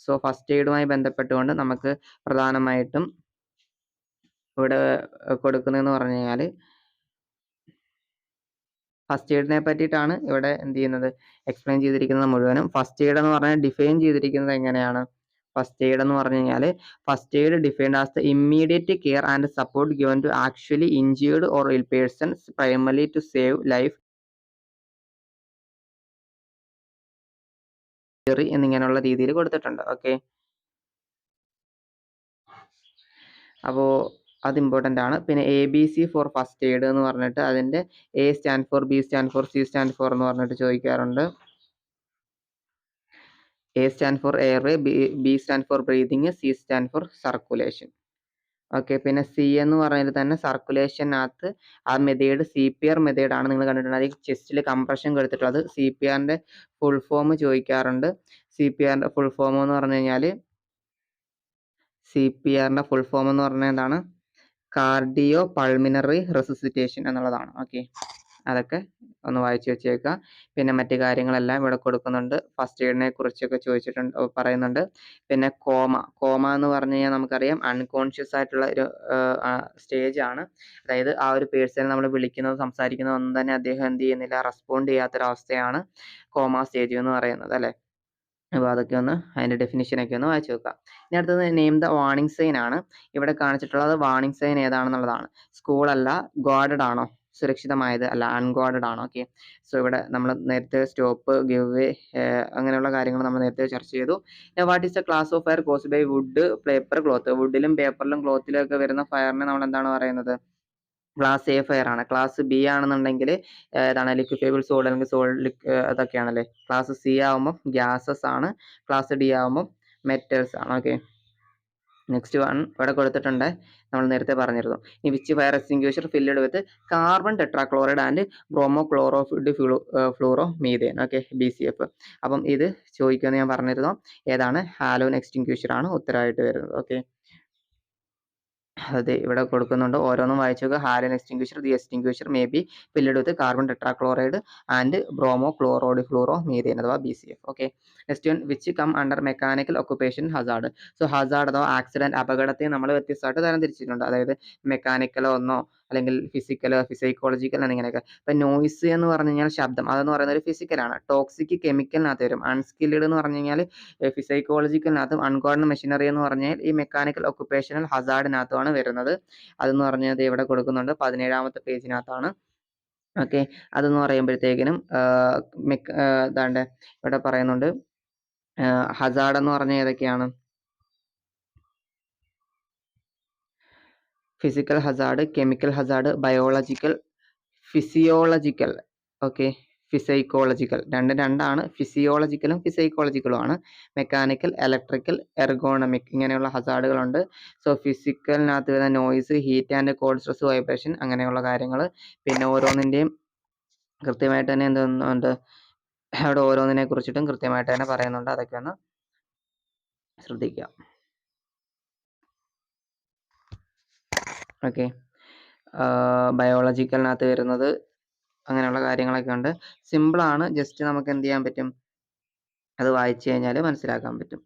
So first എയ്ഡുമായി ബന്ധപ്പെട്ടുകൊണ്ട് നമുക്ക് പ്രധാനമായിട്ടും ഇവിടെ കൊടുക്കുന്നതെന്ന് പറഞ്ഞു കഴിഞ്ഞാൽ ഫസ്റ്റ് എയ്ഡിനെ പറ്റിയിട്ടാണ് ഇവിടെ എന്ത് ചെയ്യുന്നത്, എക്സ്പ്ലെയിൻ ചെയ്തിരിക്കുന്നത് മുഴുവനും. ഫസ്റ്റ് എയ്ഡ് എന്ന് പറഞ്ഞാൽ ഡിഫൈൻ ചെയ്തിരിക്കുന്നത് എങ്ങനെയാണ്, ഫസ്റ്റ് എയ്ഡ് എന്ന് പറഞ്ഞു കഴിഞ്ഞാൽ first aid defined as the immediate care and support given to actually injured or ill persons primarily to save life എന്നിങ്ങനെയുള്ള രീതിയിൽ കൊടുത്തിട്ടുണ്ട്. ഓക്കെ. അപ്പോൾ അത് ഇമ്പോർട്ടൻ്റ് ആണ്. പിന്നെ ABC ഫോർ ഫസ്റ്റ് എയ്ഡ് എന്ന് പറഞ്ഞിട്ട് അതിൻ്റെ A stand for, B stand for, C stand for എന്ന് പറഞ്ഞിട്ട് ചോദിക്കാറുണ്ട്. A stand for airway, B stand for breathing, C stand for circulation. Okay. പിന്നെ C എന്ന് പറഞ്ഞാൽ തന്നെ സർക്കുലേഷനകത്ത് ആ മെത്തേഡ് CPR മെത്തേഡ് ആണ്. നിങ്ങൾ കണ്ടിട്ടുണ്ട് അതിൽ ചെസ്റ്റിൽ കംപ്രഷൻ കൊടുത്തിട്ടുള്ളത്. CPRന്റെ ഫുൾ ഫോം ചോദിക്കാറുണ്ട്. CPRന്റെ ഫുൾ ഫോം എന്ന് പറഞ്ഞു കഴിഞ്ഞാൽ എന്താണ്, കാർഡിയോ പൾമിനറി റെസിസിറ്റേഷൻ എന്നുള്ളതാണ്. ഓക്കെ, അതൊക്കെ ഒന്ന് വായിച്ചു വെച്ചേക്കുക. പിന്നെ മറ്റു കാര്യങ്ങളെല്ലാം ഇവിടെ കൊടുക്കുന്നുണ്ട്. ഫസ്റ്റ് എയ്ഡിനെ കുറിച്ചൊക്കെ പറയുന്നുണ്ട്. പിന്നെ കോമ എന്ന് പറഞ്ഞു കഴിഞ്ഞാൽ നമുക്കറിയാം അൺകോൺഷ്യസ് ആയിട്ടുള്ള ഒരു സ്റ്റേജ് ആണ്. അതായത് ആ ഒരു പേഴ്സണെ നമ്മൾ വിളിക്കുന്നത് സംസാരിക്കുന്നത് ഒന്നും തന്നെ അദ്ദേഹം എന്ത് ചെയ്യുന്നില്ല, റെസ്പോണ്ട് ചെയ്യാത്തൊരവസ്ഥയാണ് കോമ സ്റ്റേജ് എന്ന് പറയുന്നത് അല്ലേ. അപ്പോൾ അതൊക്കെ ഒന്ന് അതിൻ്റെ ഡെഫിനിഷനൊക്കെ ഒന്ന് വായിച്ചു വെക്കാം. ഇനി അടുത്തത് നെയിം ദ വാർണിംഗ് സൈൻ ആണ്. ഇവിടെ കാണിച്ചിട്ടുള്ളത് വാർണിംഗ് സൈൻ ഏതാണെന്നുള്ളതാണ്. സ്കൂളല്ല, ഗാർഡഡ് ആണോ, സുരക്ഷിതമായത് അല്ല, അൺഗാർഡഡ് ആണ്. ഓക്കെ, സോ ഇവിടെ നമ്മൾ നേരത്തെ സ്റ്റോപ്പ്, ഗിവ് വേ അങ്ങനെയുള്ള കാര്യങ്ങൾ നമ്മൾ നേരത്തെ ചർച്ച ചെയ്തു. What is the class of fire caused by wood, paper, cloth? വുഡിലും പേപ്പറിലും ക്ലോത്തിലും ഒക്കെ വരുന്ന ഫയറിനെ നമ്മൾ എന്താണ് പറയുന്നത്? ക്ലാസ് എ ഫയർ ആണ്. ക്ലാസ് ബി ആണെന്നുണ്ടെങ്കിൽ ഏതാണ്? ലിക്വിഫൈബിൾ സോൾഡ് അല്ലെങ്കിൽ സോൾഡ് അതൊക്കെയാണല്ലേ. ക്ലാസ് സി ആകുമ്പോൾ ഗ്യാസസ് ആണ്. ക്ലാസ് ഡി ആകുമ്പോൾ മെറ്റൽസ് ആണ്. ഓക്കെ, നെക്സ്റ്റ് വൺ ഇവിടെ കൊടുത്തിട്ടുണ്ട്, നമ്മൾ നേരത്തെ പറഞ്ഞിരുന്നു. ഈ which fire extinguisher filled with carbon tetrachloride and bromochlorodifluoromethane. Okay, BCF. അപ്പം ഇത് ചോദിക്കുമെന്ന് ഞാൻ പറഞ്ഞിരുന്നു. ഏതാണ്? ഹാലോൻ എക്സ്റ്റിംഗ്വിഷർ ആണ് ഉത്തരമായിട്ട് വരുന്നത്. ഓക്കെ, അതെ ഇവിടെ കൊടുക്കുന്നുണ്ട്, ഓരോന്നും വായിച്ചു നോക്കുക. Halon extinguisher, the extinguisher may be filled with carbon tetrachloride and bromochlorodifluoromethane അഥവാ BCF. Okay, next one which come under mechanical occupation hazard. So hazard അഥവാ ആക്സിഡന്റ്, അപകടത്തെ നമ്മൾ വ്യത്യസ്തമായിട്ട് തരംതിരിച്ചിട്ടുണ്ട്. അതായത് മെക്കാനിക്കലോ ഒന്നോ അല്ലെങ്കിൽ ഫിസിക്കലോ ഫിസൈക്കോളജിക്കൽ എന്നിങ്ങനെയൊക്കെ. ഇപ്പൊ നോയിസ് എന്ന് പറഞ്ഞു കഴിഞ്ഞാൽ ശബ്ദം, അതെന്ന് പറയുന്നത് ഒരു ഫിസിക്കലാണ്. ടോക്സിക് കെമിക്കലിനകത്ത് വരും. അൺസ്കിൽഡ് എന്ന് പറഞ്ഞു കഴിഞ്ഞാൽ ഫിസൈക്കോളജിക്കലിനകത്തും. അൺഗോർഡ് മെഷീനറി എന്ന് പറഞ്ഞാൽ ഈ മെക്കാനിക്കൽ ഒക്കുപേഷണൽ ഹസാർഡിനകത്തുമാണ് വരുന്നത്. അതെന്ന് പറഞ്ഞത് ഇവിടെ കൊടുക്കുന്നുണ്ട് 17ാമത്തെ പേജിനകത്താണ്. ഓക്കെ, അതെന്ന് പറയുമ്പോഴത്തേക്കിനും ഇതാണ്ട് ഇവിടെ പറയുന്നുണ്ട്. ഹസാർഡ് എന്ന് പറഞ്ഞാൽ ഏതൊക്കെയാണ്? Physical hazard, chemical hazard, biological, physiological. Okay, psychological രണ്ടാണ്. ഫിസിയോളജിക്കലും ഫിസൈക്കോളജിക്കലും ആണ്. മെക്കാനിക്കൽ, ഇലക്ട്രിക്കൽ, എർഗോണമിക് ഇങ്ങനെയുള്ള ഹസാർഡുകളുണ്ട്. സോ ഫിസിക്കലിനകത്ത് വരുന്ന noise, heat and called stress, vibration അങ്ങനെയുള്ള കാര്യങ്ങൾ. പിന്നെ ഓരോന്നിൻ്റെയും കൃത്യമായിട്ട് തന്നെ എന്തുണ്ട് അവിടെ ഓരോന്നിനെ കുറിച്ചിട്ടും കൃത്യമായിട്ട് തന്നെ പറയുന്നുണ്ട്. അതൊക്കെ ഒന്ന് ശ്രദ്ധിക്കുക. ഓക്കെ, ബയോളജിക്കലിനകത്ത് വരുന്നത് അങ്ങനെയുള്ള കാര്യങ്ങളൊക്കെ ഉണ്ട്. സിമ്പിളാണ്, ജസ്റ്റ് നമുക്ക് എന്ത് ചെയ്യാൻ പറ്റും? അത് വായിച്ചു കഴിഞ്ഞാൽ മനസ്സിലാക്കാൻ പറ്റും.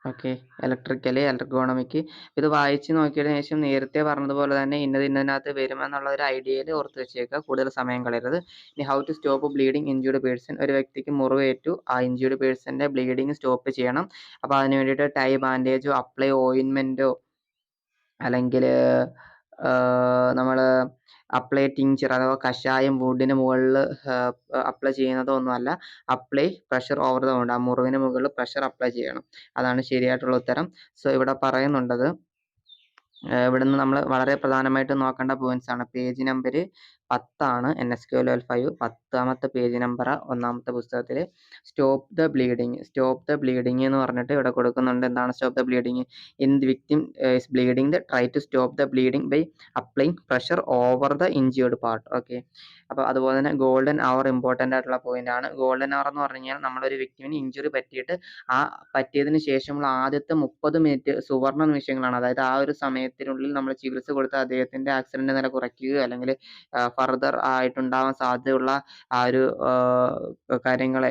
ഓക്കെ, ഇലക്ട്രിക്കല്, എർഗോണമിക് ഇത് വായിച്ച് നോക്കിയതിന് ശേഷം നേരത്തെ പറഞ്ഞതുപോലെ തന്നെ ഇന്നതിനകത്ത് വരുമെന്നുള്ള ഒരു ഐഡിയയിൽ ഓർത്ത് വെച്ചേക്കുക. കൂടുതൽ സമയം കളയരുത്. ഇനി how to stop bleeding injured person. ഒരു വ്യക്തിക്ക് മുറിവേറ്റു, ആ ഇഞ്ചുർഡ് പേഴ്സന്റെ ബ്ലീഡിങ് സ്റ്റോപ്പ് ചെയ്യണം. അപ്പോൾ അതിന് വേണ്ടിയിട്ട് ടൈ ബാൻഡേജോ അപ്ലൈ ഓയിൻമെൻറ്റോ അല്ലെങ്കിൽ നമ്മൾ അപ്ലൈ ടിങ്ചർ അഥവാ കഷായം വുഡിന് മുകളിൽ അപ്ലൈ ചെയ്യുന്നതോ ഒന്നുമല്ല. Apply pressure over the wound. ആ മുറിവിന് മുകളിൽ പ്രഷർ അപ്ലൈ ചെയ്യണം. അതാണ് ശരിയായിട്ടുള്ള ഉത്തരം. സോ ഇവിടെ പറയുന്നുണ്ടത്, ഇവിടുന്ന് നമ്മൾ വളരെ പ്രധാനമായിട്ട് നോക്കേണ്ട പോയിന്റ്സ് ആണ്. പേജ് നമ്പർ 10 NSQ ലെവൽ 5 10ാമത്തെ പേജ് നമ്പർ 1ാമത്തെ പുസ്തകത്തിൽ. Stop the bleeding. Stop the bleeding എന്ന് പറഞ്ഞിട്ട് ഇവിടെ കൊടുക്കുന്നുണ്ട്. എന്താണ് stop the bleeding? In the victim is bleeding, try to stop the bleeding by applying pressure over the injured part. Okay, അപ്പോൾ അതുപോലെ തന്നെ ഗോൾഡൻ അവർ ഇമ്പോർട്ടൻ്റ് ആയിട്ടുള്ള പോയിന്റ് ആണ്. ഗോൾഡൻ അവർ എന്ന് പറഞ്ഞു കഴിഞ്ഞാൽ നമ്മളൊരു വ്യക്തിന് ഇഞ്ചുറി പറ്റിയിട്ട് ആ പറ്റിയതിന് ശേഷമുള്ള ആദ്യത്തെ 30 മിനിറ്റ് സുവർണ്ണ നിമിഷങ്ങളാണ്. അതായത് ആ ഒരു സമയത്തിനുള്ളിൽ നമ്മൾ ചികിത്സ കൊടുത്ത് അദ്ദേഹത്തിന്റെ ആക്സിഡന്റ് നില കുറയ്ക്കുകയോ അല്ലെങ്കിൽ ഫർദർ ആയിട്ടുണ്ടാവാൻ സാധ്യതയുള്ള ആ ഒരു കാര്യങ്ങളെ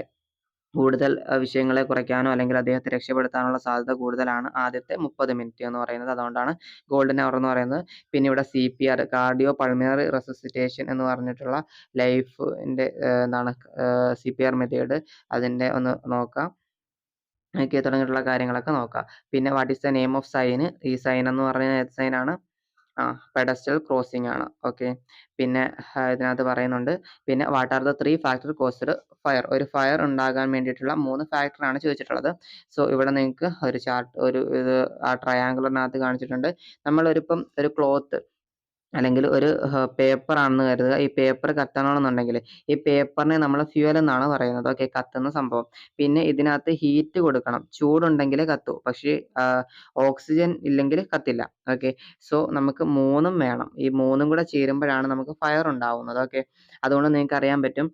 കൂടുതൽ വിഷയങ്ങളെ കുറയ്ക്കാനോ അല്ലെങ്കിൽ അദ്ദേഹത്തെ രക്ഷപ്പെടുത്താനുള്ള സാധ്യത കൂടുതലാണ് ആദ്യത്തെ 30 മിനിറ്റ് എന്ന് പറയുന്നത്. അതുകൊണ്ടാണ് ഗോൾഡൻ അവർ എന്ന് പറയുന്നത്. പിന്നെ ഇവിടെ CPR, കാർഡിയോ പൾമിനറി റെസിസിറ്റേഷൻ എന്ന് പറഞ്ഞിട്ടുള്ള ലൈഫിന്റെ എന്താണ് CPR മെത്തേഡ്, അതിന്റെ ഒന്ന് നോക്കാം. ഒക്കെ തുടങ്ങിയിട്ടുള്ള കാര്യങ്ങളൊക്കെ നോക്കാം. പിന്നെ what is the name of sine. ഈ സൈൻ എന്ന് പറഞ്ഞാൽ ഏത് സൈനാണ്? പെഡസ്റ്റൽ ക്രോസിംഗ് ആണ്. ഓക്കെ, പിന്നെ ഇതിനകത്ത് പറയുന്നുണ്ട്. പിന്നെ what are the 3 factor caused fire. ഒരു ഫയർ ഉണ്ടാകാൻ വേണ്ടിയിട്ടുള്ള 3 ഫാക്ടറാണ് ചോദിച്ചിട്ടുള്ളത്. സോ ഇവിടെ നിങ്ങൾക്ക് ഒരു ചാർട്ട് ഇത് ആ ട്രയാങ്കിളിനകത്ത് കാണിച്ചിട്ടുണ്ട്. നമ്മളൊരിപ്പം ഒരു ക്ലോത്ത് അല്ലെങ്കിൽ ഒരു പേപ്പർ ആണെന്ന് കരുതുക. ഈ പേപ്പർ കത്തണമെന്നുണ്ടെങ്കിൽ ഈ പേപ്പറിനെ നമ്മൾ ഫ്യൂവൽ എന്നാണ് പറയുന്നത്. ഓക്കെ, കത്തുന്ന സംഭവം. പിന്നെ ഇതിനകത്ത് ഹീറ്റ് കൊടുക്കണം, ചൂടുണ്ടെങ്കിലേ കത്തൂ. പക്ഷേ ഓക്സിജൻ ഇല്ലെങ്കിൽ കത്തില്ല. ഓക്കെ, സോ നമുക്ക് 3ഉം വേണം. ഈ 3ഉം കൂടെ ചേരുമ്പോഴാണ് നമുക്ക് ഫയർ ഉണ്ടാവുന്നത്. ഓക്കെ, അതുകൊണ്ട് നിങ്ങൾക്ക് അറിയാൻ പറ്റും.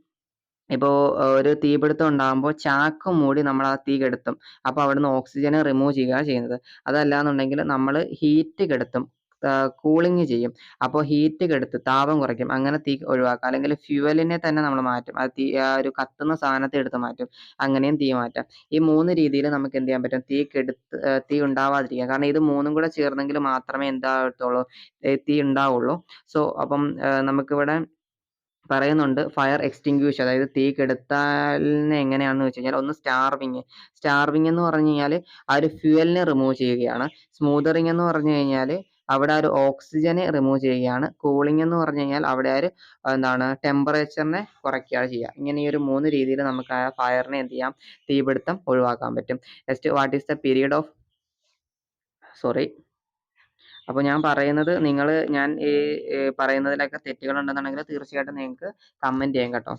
ഇപ്പോൾ ഒരു തീപിടുത്തം ഉണ്ടാകുമ്പോൾ ചാക്ക് മൂടി നമ്മൾ ആ തീ കെടുത്തും. അപ്പോൾ അവിടുന്ന് ഓക്സിജനെ റിമൂവ് ചെയ്യുകയാണ് ചെയ്യുന്നത്. അതല്ലാന്നുണ്ടെങ്കിൽ നമ്മൾ ഹീറ്റ് കെടുത്തും, കൂളിംഗ് ചെയ്യും. അപ്പോൾ ഹീറ്റ് കെടുത്ത് താപം കുറയ്ക്കും. അങ്ങനെ തീ ഒഴിവാക്കാം. അല്ലെങ്കിൽ ഫ്യൂവലിനെ തന്നെ നമ്മൾ മാറ്റും. ആ ഒരു കത്തുന്ന സാധനത്തെ എടുത്ത് മാറ്റും. അങ്ങനെയും തീ മാറ്റാം. ഈ 3 രീതിയിൽ നമുക്ക് എന്ത് ചെയ്യാൻ പറ്റും? തീ ഉണ്ടാവാതിരിക്കാം. കാരണം ഇത് 3ഉം കൂടെ ചേർന്നെങ്കിൽ മാത്രമേ എന്താകത്തുള്ളൂ? തീ ഉണ്ടാവുള്ളൂ. സോ അപ്പം നമുക്കിവിടെ പറയുന്നുണ്ട് ഫയർ എക്സ്റ്റിങ്ക്വിഷ്, അതായത് തീ കെടുത്താലിനെ എങ്ങനെയാണെന്ന് വെച്ച് കഴിഞ്ഞാൽ ഒന്ന് സ്റ്റാർവിങ് എന്ന് പറഞ്ഞു കഴിഞ്ഞാൽ ആ ഒരു ഫ്യൂവലിനെ റിമൂവ് ചെയ്യുകയാണ്. സ്മൂതറിങ് എന്ന് പറഞ്ഞു കഴിഞ്ഞാൽ അവിടെ ഒരു ഓക്സിജനെ റിമൂവ് ചെയ്യുകയാണ്. കൂളിംഗ് എന്ന് പറഞ്ഞു കഴിഞ്ഞാൽ അവിടെ ഒരു ടെമ്പറേച്ചറിനെ കുറയ്ക്കുകയാണ് ചെയ്യുക. ഇങ്ങനെ ഈ ഒരു 3 രീതിയിൽ നമുക്ക് ആ ഫയറിനെ എന്ത് ചെയ്യാം, തീപിടുത്തം ഒഴിവാക്കാൻ പറ്റും. Next, what is the period of അപ്പോൾ ഞാൻ പറയുന്നത് ഞാൻ ഈ പറയുന്നതിലൊക്കെ തെറ്റുകൾ ഉണ്ടെന്നുണ്ടെങ്കിൽ തീർച്ചയായിട്ടും നിങ്ങൾക്ക് കമന്റ് ചെയ്യാം കേട്ടോ.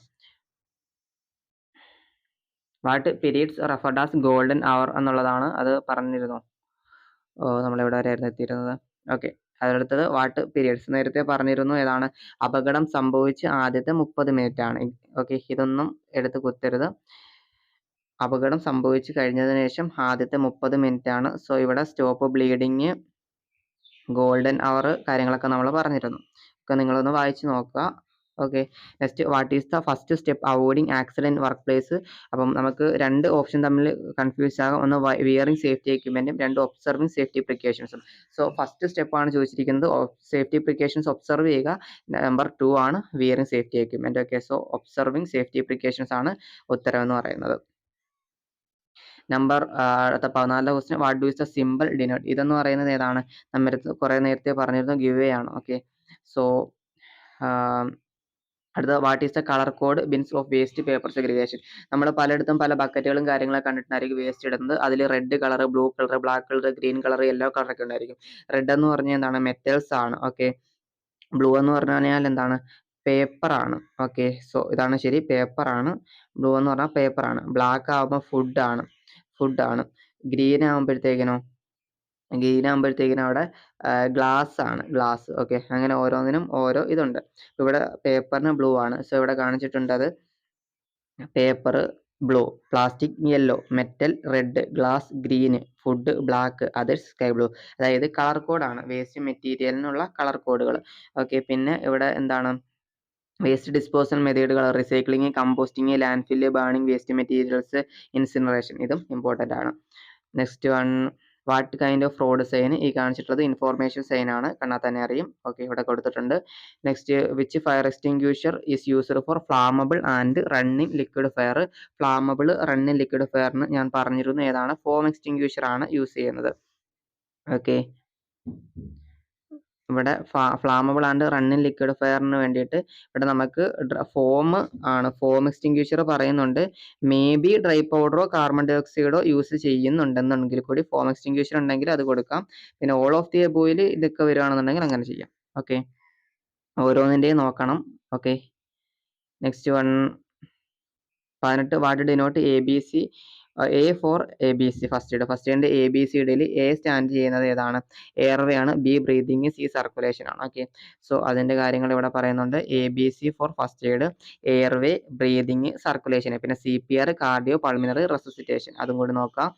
What periods referred as golden hour എന്നുള്ളതാണ്. അത് പറഞ്ഞിരുന്നു. നമ്മളിവിടെ വരെയായിരുന്നു എത്തിയിരുന്നത്. ഓക്കെ, അതിനടുത്തത് വാട്ട് പീരീഡ്സ് നേരത്തെ പറഞ്ഞിരുന്നു. ഏതാണ്? അപകടം സംഭവിച്ച് ആദ്യത്തെ 30 മിനിറ്റ് ആണ്. ഓക്കെ, ഇതൊന്നും എടുത്ത് കുത്തരുത്. അപകടം സംഭവിച്ചു കഴിഞ്ഞതിന് ശേഷം ആദ്യത്തെ 30 മിനിറ്റ് ആണ്. സോ ഇവിടെ സ്റ്റോപ്പ് ബ്ലീഡിങ്, ഗോൾഡൻ അവർ കാര്യങ്ങളൊക്കെ നമ്മൾ പറഞ്ഞിരുന്നു. ഒക്കെ നിങ്ങളൊന്ന് വായിച്ചു നോക്കുക. Okay, next, what is the first step avoiding accident workplace. അപ്പം നമുക്ക് 2 ഓപ്ഷൻ തമ്മിൽ കൺഫ്യൂസ് ആകാം. ഒന്ന് വിയറിംഗ് സേഫ്റ്റി എക്യുപ്മെന്റും, 2 ഒബ്സർവിംഗ് സേഫ്റ്റി പ്രിക്കോഷൻസും. സോ ഫസ്റ്റ് സ്റ്റെപ്പ് ആണ് ചോദിച്ചിരിക്കുന്നത്. സേഫ്റ്റി പ്രിക്കോഷൻസ് ഒബ്സർവ് ചെയ്യുക. നമ്പർ 2 ആണ് wearing safety equipment. Okay, so observing safety precautions ആണ് ഉത്തരവെന്ന് പറയുന്നത്. Number 14 question, what do is the symbol denote. ഇതെന്ന് പറയുന്നത് ഏതാണ്? നമ്മൾ കുറെ നേരത്തെ പറഞ്ഞിരുന്നു, ഗിവ് വേ ആണ്. ഓക്കെ, സോ അടുത്ത, what is the colour code bins of waste paper segregation. നമ്മൾ പലയിടത്തും പല ബക്കറ്റുകളും കാര്യങ്ങളൊക്കെ കണ്ടിട്ടുണ്ടായിരിക്കും വേസ്റ്റ് ഇടുന്നത്. അതിൽ red colour, blue colour, black colour, green colour, yellow colour ഒക്കെ ഉണ്ടായിരിക്കും. റെഡ് എന്ന് പറഞ്ഞാൽ എന്താണ്? മെറ്റൽസ് ആണ്. ഓക്കെ, ബ്ലൂ എന്ന് പറഞ്ഞു കഴിഞ്ഞാൽ എന്താണ്? പേപ്പർ ആണ്. ഓക്കെ, സോ ഇതാണ് ശരി, പേപ്പർ ആണ്. ബ്ലൂ എന്ന് പറഞ്ഞാൽ പേപ്പർ ആണ്. ബ്ലാക്ക് ആകുമ്പോൾ ഫുഡ് ആണ്. ഗ്രീൻ ആകുമ്പോഴത്തേക്കിനോ അവിടെ ഗ്ലാസ് ആണ്. ഓക്കെ, അങ്ങനെ ഓരോന്നിനും ഓരോ ഇതുണ്ട്. ഇവിടെ പേപ്പറിന് ബ്ലൂ ആണ്. സോ ഇവിടെ കാണിച്ചിട്ടുണ്ട് അത് paper blue, plastic yellow, metal red, glass green, food black, others sky blue. അതായത് കളർ കോഡാണ്, വേസ്റ്റ് മെറ്റീരിയലിനുള്ള കളർ കോഡുകൾ. ഓക്കെ, പിന്നെ ഇവിടെ എന്താണ്? വേസ്റ്റ് ഡിസ്പോസൽ മെത്തേഡുകൾ, recycling, composting, landfill, burning waste materials, incineration. ഇതും ഇമ്പോർട്ടൻ്റ് ആണ്. Next one, what kind of road sign. ഈ കാണിച്ചിട്ടുള്ളത് ഇൻഫോർമേഷൻ സൈൻ ആണ്, കണ്ടാൽ തന്നെ അറിയും. ഓക്കെ, ഇവിടെ കൊടുത്തിട്ടുണ്ട്. Next, which fire extinguisher is used for flammable and running liquid fire. Flammable, running liquid ഫയറിന് ഞാൻ പറഞ്ഞിരുന്നു ഏതാണ്? ഫോം എക്സ്റ്റിങ്ക്വിഷർ ആണ് യൂസ് ചെയ്യുന്നത്. ഓക്കെ, ഇവിടെ ഫ്ലാമബിൾ ആൻഡ് റണ്ണിങ് ലിക്വിഡ് ഫയറിന് വേണ്ടിയിട്ട് ഇവിടെ നമുക്ക് ഫോം എക്സ്റ്റിങ്ക്വിഷർ പറയുന്നുണ്ട്. മേ ബി ഡ്രൈ പൗഡറോ കാർബൺ ഡൈ ഓക്സൈഡോ യൂസ് ചെയ്യുന്നുണ്ടെന്നുണ്ടെങ്കിൽ കൂടി ഫോം എക്സ്റ്റിങ്ക്വിഷർ ഉണ്ടെങ്കിൽ അത് കൊടുക്കാം. പിന്നെ ഓൾ ഓഫ് ദി എബോയിൽ ഇതൊക്കെ വരികയാണെന്നുണ്ടെങ്കിൽ അങ്ങനെ ചെയ്യാം. ഓക്കെ, ഓരോന്നിൻ്റെയും നോക്കണം. Okay, next one, 18, what denote ABC. A for ABC, first ABCഡിൽ എ സ്റ്റാൻഡ് ചെയ്യുന്നത് ഏതാണ്? എയർവേ ആണ്. ബി ബ്രീതിങ്, സി സർക്കുലേഷൻ ആണ്. ഓക്കെ, സോ അതിൻ്റെ കാര്യങ്ങൾ ഇവിടെ പറയുന്നുണ്ട്. ABC for first aid, airway, breathing, circulation. പിന്നെ CPR, കാർഡിയോ പൾമിനറി റെസിസിറ്റേഷൻ, അതും കൂടി നോക്കാം.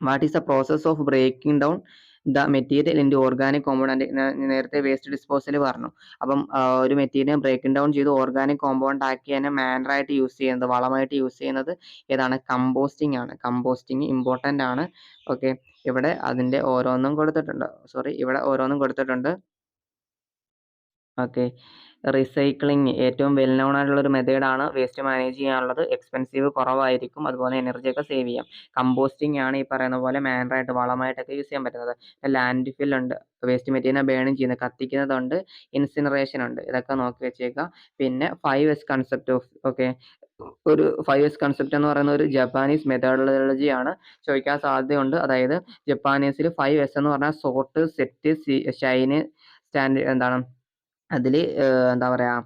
What is the process of breaking down the material in organic compound. നേരത്തെ വേസ്റ്റ് ഡിസ്പോസൽ പറഞ്ഞു. അപ്പം ഒരു മെറ്റീരിയൽ ബ്രേക്കിംഗ് ഡൗൺ ചെയ്ത് ഓർഗാനിക് കോമ്പൗണ്ട് ആക്കി അതിനെ മാനറായിട്ട് യൂസ് ചെയ്യുന്നത്, വളമായിട്ട് യൂസ് ചെയ്യുന്നത് ഏതാണ്? കമ്പോസ്റ്റിംഗ് ആണ്. കമ്പോസ്റ്റിംഗ് ഇമ്പോർട്ടൻ്റ് ആണ്. ഓക്കെ, ഇവിടെ അതിൻ്റെ ഓരോന്നും കൊടുത്തിട്ടുണ്ട്. ഓക്കെ, റീസൈക്ലിംഗ് ഏറ്റവും വെൽ നോൺ ആയിട്ടുള്ള ഒരു മെത്തേഡാണ് വേസ്റ്റ് മാനേജ് ചെയ്യാനുള്ളത്. എക്സ്പെൻസീവ് കുറവായിരിക്കും, അതുപോലെ എനർജിയൊക്കെ സേവ് ചെയ്യാം. കമ്പോസ്റ്റിംഗ് ആണ് ഈ പറയുന്ന പോലെ മാനറായിട്ട് വളമായിട്ടൊക്കെ യൂസ് ചെയ്യാൻ പറ്റുന്നത്. ലാൻഡ് ഫിൽ ഉണ്ട്, വേസ്റ്റ് മെറ്റീരിയൽ ബേണിംഗ് ചെയ്യുന്നത്, കത്തിക്കുന്നതുണ്ട്. ഇൻസിനറേഷൻ ഉണ്ട്. ഇതൊക്കെ നോക്കി വെച്ചേക്കാം. പിന്നെ 5S കൺസെപ്റ്റ് ഓഫ്, ഓക്കെ, ഒരു 5S കൺസെപ്റ്റ് എന്ന് പറയുന്ന ഒരു ജപ്പാനീസ് മെത്തഡോളജി ആണ്, ചോദിക്കാൻ സാധ്യതയുണ്ട്. അതായത് ജപ്പാനീസിൽ 5S എന്ന് പറഞ്ഞാൽ സോർട്ട്, സെറ്റ്, ഷൈന്, സ്റ്റാൻഡ് എന്താണ് അതിൽ എന്താ പറയുക,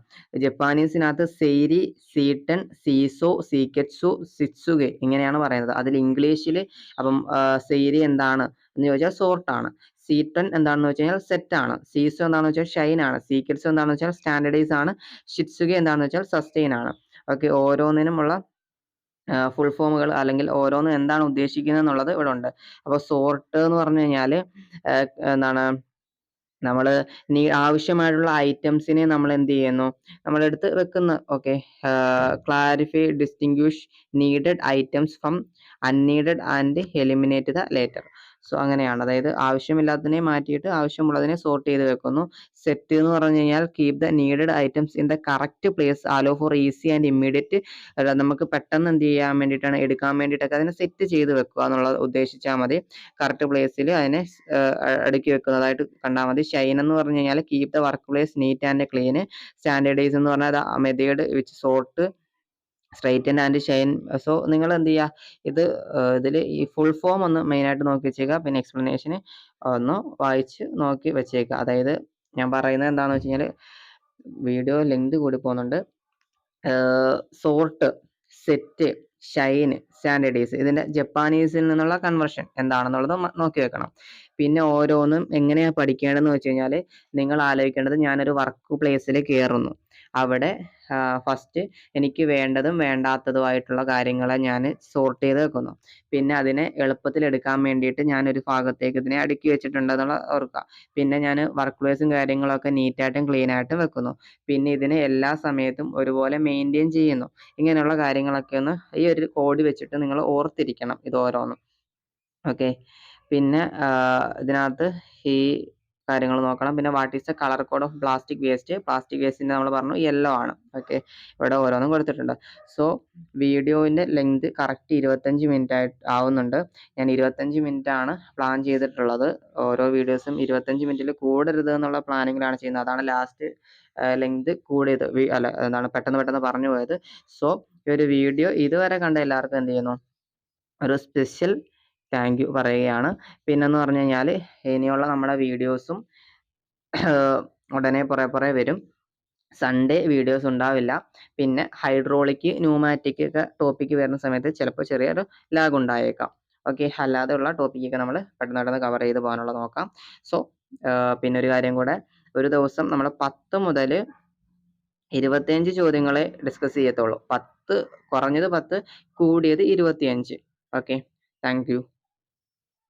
ജപ്പാനീസിനകത്ത് സെയ്രി, സീട്ടൺ, സീസോ, സീക്കെറ്റ്സു, സിറ്റ്സുഗെ ഇങ്ങനെയാണ് പറയുന്നത്. അതിൽ ഇംഗ്ലീഷിൽ അപ്പം സെയ്രി എന്താണ് എന്ന് ചോദിച്ചാൽ സോർട്ടാണ്. സീട്ടൺ എന്താണെന്ന് വെച്ച് കഴിഞ്ഞാൽ സെറ്റ് ആണ്. സീസോ എന്താണെന്ന് വെച്ചാൽ ഷൈൻ ആണ്. സീക്കെറ്റ്സ് എന്താണെന്ന് വെച്ചാൽ സ്റ്റാൻഡർഡൈസ് ആണ്. ഷിറ്റ്സുഗെ എന്താണെന്ന് വെച്ചാൽ സസ്റ്റെയിൻ ആണ്. ഓക്കെ, ഓരോന്നിനുമുള്ള ഫുൾ ഫോമുകൾ അല്ലെങ്കിൽ ഓരോന്നും എന്താണ് ഉദ്ദേശിക്കുന്നത് എന്നുള്ളത് ഇവിടെ ഉണ്ട്. അപ്പോൾ സോർട്ട് എന്ന് പറഞ്ഞു കഴിഞ്ഞാൽ എന്താണ്, നമ്മൾ ആവശ്യമായിട്ടുള്ള ഐറ്റംസിനെ നമ്മൾ എന്ത് ചെയ്യുന്നു, നമ്മളെടുത്ത് വെക്കുന്നു. Okay, clarify, distinguish needed items from unneeded and eliminate the later. So അങ്ങനെയാണ്. അതായത് ആവശ്യമില്ലാത്തതിനെ മാറ്റിയിട്ട് ആവശ്യമുള്ളതിനെ സോർട്ട് ചെയ്ത് വെക്കുന്നു. സെറ്റ് എന്ന് പറഞ്ഞു കഴിഞ്ഞാൽ keep the needed items in the correct place, hello four easy and immediate. നമുക്ക് പെട്ടെന്ന് എന്ത് ചെയ്യാൻ വേണ്ടിയിട്ടാണ്, എടുക്കാൻ വേണ്ടിയിട്ടൊക്കെ അതിനെ സെറ്റ് ചെയ്ത് വെക്കുക എന്നുള്ളത് ഉദ്ദേശിച്ചാൽ മതി. കറക്റ്റ് പ്ലേസിൽ അതിനെ അടുക്കി വെക്കുന്നതായിട്ട് കണ്ടാൽ മതി. ഷൈൻ എന്ന് പറഞ്ഞു കഴിഞ്ഞാൽ keep the work place neat and clean. Standardise എന്ന് പറഞ്ഞാൽ method which sort straighten and shine. So നിങ്ങൾ എന്ത് ചെയ്യുക, ഇതിൽ ഈ ഫുൾ ഫോം ഒന്ന് മെയിനായിട്ട് നോക്കി വെച്ചേക്കുക. പിന്നെ എക്സ്പ്ലനേഷന് ഒന്ന് വായിച്ച് നോക്കി വെച്ചേക്കുക. അതായത് ഞാൻ പറയുന്നത് എന്താണെന്ന് വെച്ച് കഴിഞ്ഞാൽ വീഡിയോ ലെങ്ത് കൂടി പോകുന്നുണ്ട്. സോർട്ട്, സെറ്റ്, ഷൈൻ, സ്റ്റാൻഡേർഡൈസ്, ഇതിന്റെ ജപ്പാനീസിൽ നിന്നുള്ള കൺവേർഷൻ എന്താണെന്നുള്ളത് നോക്കി വെക്കണം. പിന്നെ ഓരോന്നും എങ്ങനെയാണ് പഠിക്കേണ്ടതെന്ന് വെച്ച് കഴിഞ്ഞാൽ നിങ്ങൾ ആലോചിക്കേണ്ടത്, ഞാനൊരു വർക്ക് പ്ലേസിൽ കയറുന്നു, അവിടെ ഫസ്റ്റ് എനിക്ക് വേണ്ടതും വേണ്ടാത്തതുമായിട്ടുള്ള കാര്യങ്ങളെ ഞാൻ സോർട്ട് ചെയ്ത് വെക്കുന്നു. പിന്നെ അതിനെ എളുപ്പത്തിൽ എടുക്കാൻ വേണ്ടിയിട്ട് ഞാനൊരു ഭാഗത്തേക്ക് ഇതിനെ അടുക്കി വെച്ചിട്ടുണ്ടെന്നുള്ള ഓർക്കുക. പിന്നെ ഞാൻ വർക്ക് പ്ലേസും കാര്യങ്ങളൊക്കെ നീറ്റായിട്ടും ക്ലീൻ ആയിട്ടും വെക്കുന്നു. പിന്നെ ഇതിനെ എല്ലാ സമയത്തും ഒരുപോലെ മെയിൻറ്റെയിൻ ചെയ്യുന്നു. ഇങ്ങനെയുള്ള കാര്യങ്ങളൊക്കെ ഒന്ന് ഈ ഒരു കോഡ് വെച്ചിട്ട് നിങ്ങൾ ഓർത്തിരിക്കണം ഇത് ഓരോന്നും. ഓക്കെ. പിന്നെ ഇതിനകത്ത് ഈ കാര്യങ്ങൾ നോക്കണം. പിന്നെ what is the colour code of plastic waste. Plastic വേസ്റ്റിന്റെ നമ്മൾ പറഞ്ഞു യെല്ലോ ആണ്. ഓക്കെ, ഇവിടെ ഓരോന്നും കൊടുത്തിട്ടുണ്ട്. സോ വീഡിയോന്റെ ലെങ്ത് കറക്റ്റ് 25 മിനിറ്റ് ആവുന്നുണ്ട്. ഞാൻ 25 മിനിറ്റ് ആണ് പ്ലാൻ ചെയ്തിട്ടുള്ളത്. ഓരോ വീഡിയോസും 25 മിനിറ്റിൽ കൂടരുത് എന്നുള്ള പ്ലാനിങ്ങിലാണ് ചെയ്യുന്നത്. അതാണ് ലാസ്റ്റ് ലെങ്ത് കൂടിയത്. അല്ല, എന്താണ് പെട്ടെന്ന് പറഞ്ഞു പോയത്. സോ ഈ ഒരു വീഡിയോ ഇതുവരെ കണ്ട എല്ലാവർക്കും എന്ത് ചെയ്യുന്നു, ഒരു സ്പെഷ്യൽ താങ്ക് യു പറയുകയാണ്. പിന്നെന്ന് പറഞ്ഞു കഴിഞ്ഞാൽ ഇനിയുള്ള നമ്മുടെ വീഡിയോസും ഉടനെ പുറകെ വരും. സൺഡേ വീഡിയോസ് ഉണ്ടാവില്ല. പിന്നെ ഹൈഡ്രോളിക്, ന്യൂമാറ്റിക് ഒക്കെ ടോപ്പിക്ക് വരുന്ന സമയത്ത് ചിലപ്പോൾ ചെറിയൊരു ലാഗ് ഉണ്ടായേക്കാം. ഓക്കെ, അല്ലാതെ ഉള്ള ടോപ്പിക്കൊക്കെ നമ്മൾ പെട്ടെന്ന് കവർ ചെയ്ത് പോകാനുള്ള നോക്കാം. സോ പിന്നെ ഒരു കാര്യം കൂടെ, ഒരു ദിവസം നമ്മൾ 10 മുതൽ 25 ചോദ്യങ്ങളെ ഡിസ്കസ് ചെയ്യത്തുള്ളൂ. 10 കുറഞ്ഞത് 10, കൂടിയത് 25. Okay, thank you.